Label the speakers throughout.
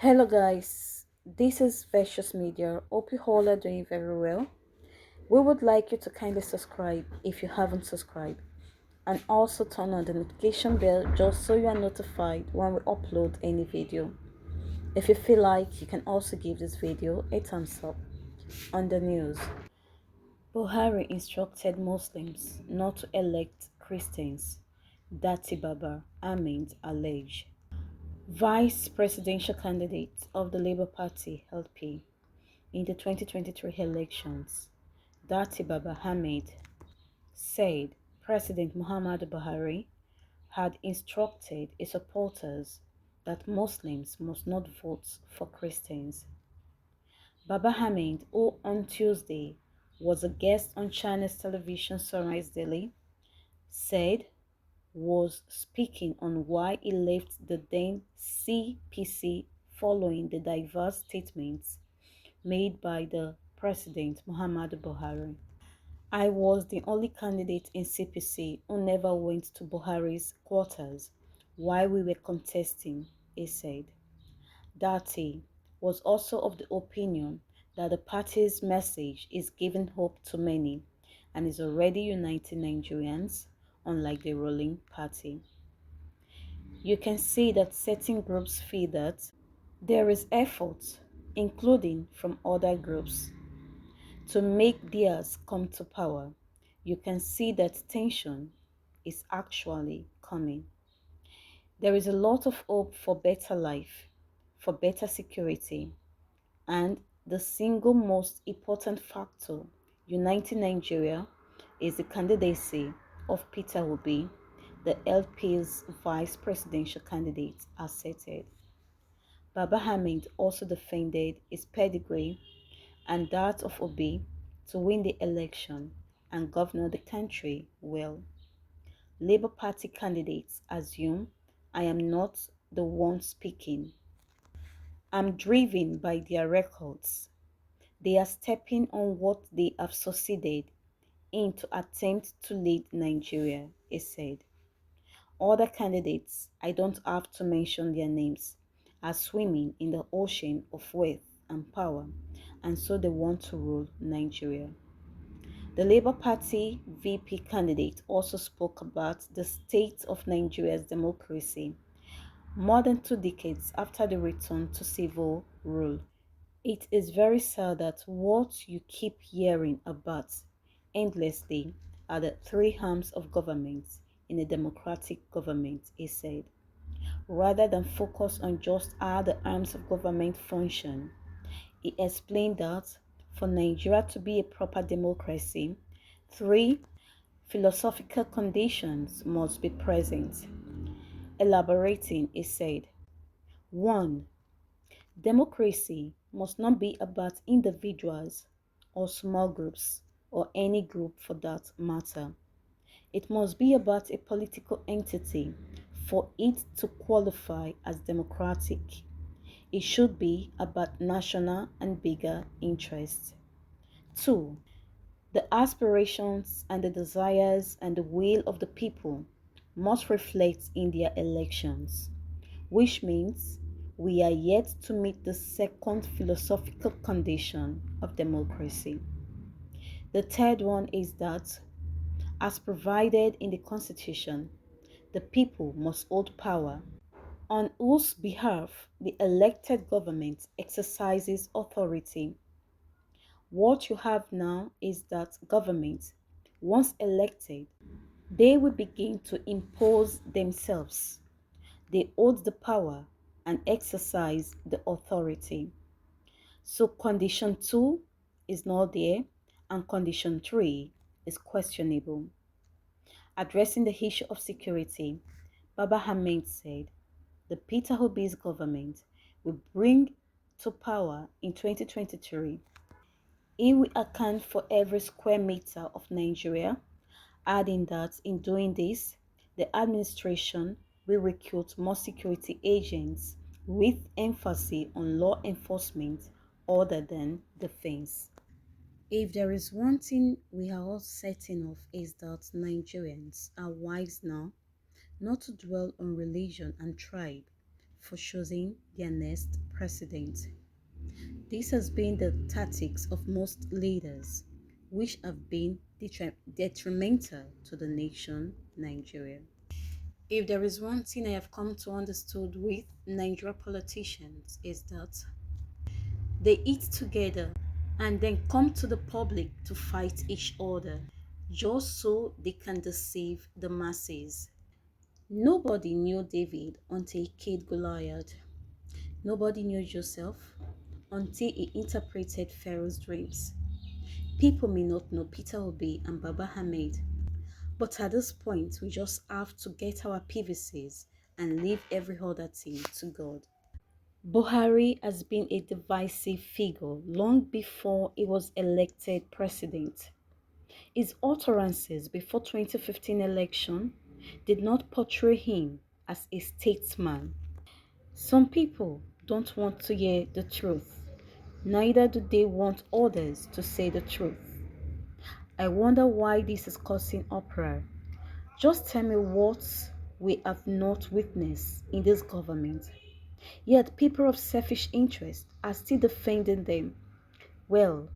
Speaker 1: Hello guys, this is Vicious Media. Hope you all are doing very well. We would like you to kindly subscribe if you haven't subscribed and also turn on the notification bell just so you are notified when we upload any video. If you feel like, you can also give this video a thumbs up. On the news, Buhari instructed Muslims not to elect Christians. Dati Baba Ahmed alleged. Vice presidential candidate of the Labour Party (LP) in the 2023 elections, Dati Baba Ahmed, said President Muhammadu Buhari had instructed his supporters that Muslims must not vote for Christians. Baba Ahmed, who on Tuesday was a guest on China's television Sunrise Daily, said was speaking on why he left the then CPC following the diverse statements made by the President Muhammadu Buhari. I was the only candidate in CPC who never went to Buhari's quarters while we were contesting, he said. Dati was also of the opinion that the party's message is giving hope to many and is already uniting Nigerians, unlike the ruling party. You can see that certain groups feel that there is effort, including from other groups, to make theirs come to power. You can see that tension is actually coming. There is a lot of hope for better life, for better security, and the single most important factor uniting Nigeria is the candidacy of Peter Obi, the LP's vice presidential candidate, asserted. Baba Ahmed also defended his pedigree and that of Obi to win the election and govern the country well. Labour Party candidates assume I am not the one speaking. I'm driven by their records. They are stepping on what they have succeeded in to attempt to lead Nigeria, he said. Other candidates, I don't have to mention their names, are swimming in the ocean of wealth and power, and so they want to rule Nigeria. The Labour Party VP candidate also spoke about the state of Nigeria's democracy more than 2 decades after the return to civil rule. It is very sad that what you keep hearing about endlessly are the three arms of government in a democratic government, he said, rather than focus on just how the arms of government function. He explained that for Nigeria to be a proper democracy, three philosophical conditions must be present. Elaborating, he said, 1. Democracy must not be about individuals or small groups or any group for that matter. It must be about a political entity for it to qualify as democratic. It should be about national and bigger interests. 2. The aspirations and the desires and the will of the people must reflect in their elections, which means we are yet to meet the second philosophical condition of democracy. The third one is that, as provided in the Constitution, the people must hold power, on whose behalf the elected government exercises authority. What you have now is that government, once elected, they will begin to impose themselves. They hold the power and exercise the authority. So condition 2 is not there and condition 3 is questionable. Addressing the issue of security, Baba Ahmed said the Peter Obi's government will bring to power in 2023. He will account for every square meter of Nigeria, adding that in doing this, the administration will recruit more security agents with emphasis on law enforcement other than defense. If there is one thing we are all certain of is that Nigerians are wise now not to dwell on religion and tribe for choosing their next president. This has been the tactics of most leaders, which have been detrimental to the nation, Nigeria. If there is one thing I have come to understand with Nigeria politicians is that they eat together and then come to the public to fight each other just so they can deceive the masses. Nobody knew David until he killed Goliath. Nobody knew Joseph until he interpreted Pharaoh's dreams. People may not know Peter Obi and Baba Ahmed, but at this point, we just have to get our PVCs and leave every other thing to God. Buhari has been a divisive figure long before he was elected president. His utterances before 2015 election did not portray him as a statesman. Some people don't want to hear the truth, neither do they want others to say the truth. I wonder why this is causing uproar. Just tell me what we have not witnessed in this government. Yet people of selfish interest are still defending them. Well,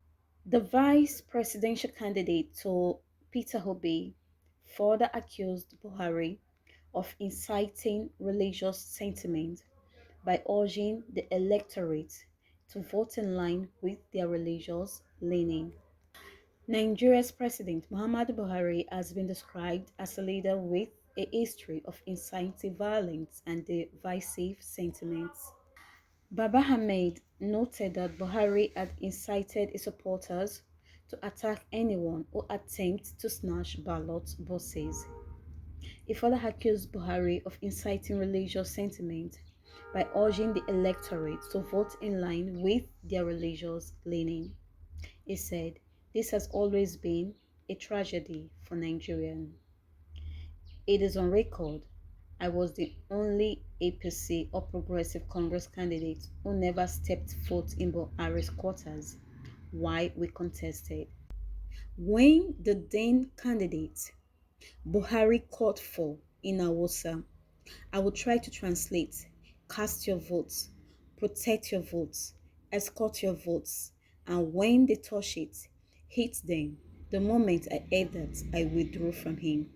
Speaker 1: the vice presidential candidate to Peter Obi further accused Buhari of inciting religious sentiment by urging the electorate to vote in line with their religious leaning. Nigeria's President Muhammadu Buhari has been described as a leader with a history of inciting violence and divisive sentiments. Baba Ahmed noted that Buhari had incited his supporters to attack anyone who attempts to snatch ballot boxes. He further accused Buhari of inciting religious sentiment by urging the electorate to vote in line with their religious leaning. He said, "This has always been a tragedy for Nigerians. It is on record. I was the only APC or Progressive Congress candidate who never stepped foot in Buhari's quarters while we contested. When the then candidate Buhari called for in Hausa, I will try to translate: cast your votes, protect your votes, escort your votes, and when they touch it, hit them. The moment I heard that, I withdrew from him."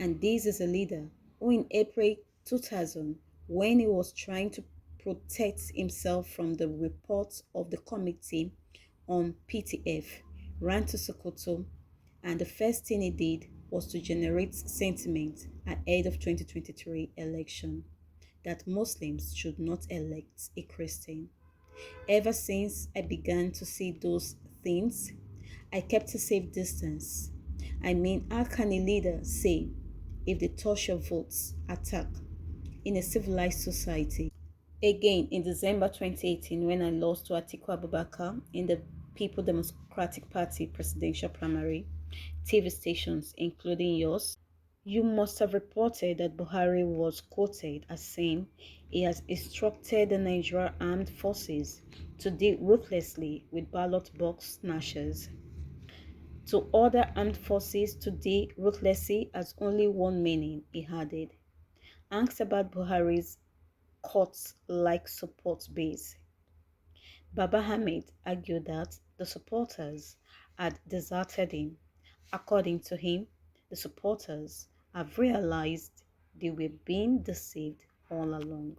Speaker 1: And this is a leader who in April 2000, when he was trying to protect himself from the reports of the Committee on PTF, ran to Sokoto, and the first thing he did was to generate sentiment ahead of 2023 election that Muslims should not elect a Christian. Ever since I began to see those things, I kept a safe distance. I mean, how can a leader say, if they touch your votes, attack, in a civilized society? Again, in December 2018, when I lost to Atiku Abubakar in the People Democratic Party presidential primary, TV stations, including yours, you must have reported that Buhari was quoted as saying he has instructed the Nigerian armed forces to deal ruthlessly with ballot box snatchers. To order armed forces to deal ruthlessly has only one meaning, he added. Asked about Buhari's courts-like support base, Baba Ahmed argued that the supporters had deserted him. According to him, the supporters have realized they were being deceived all along.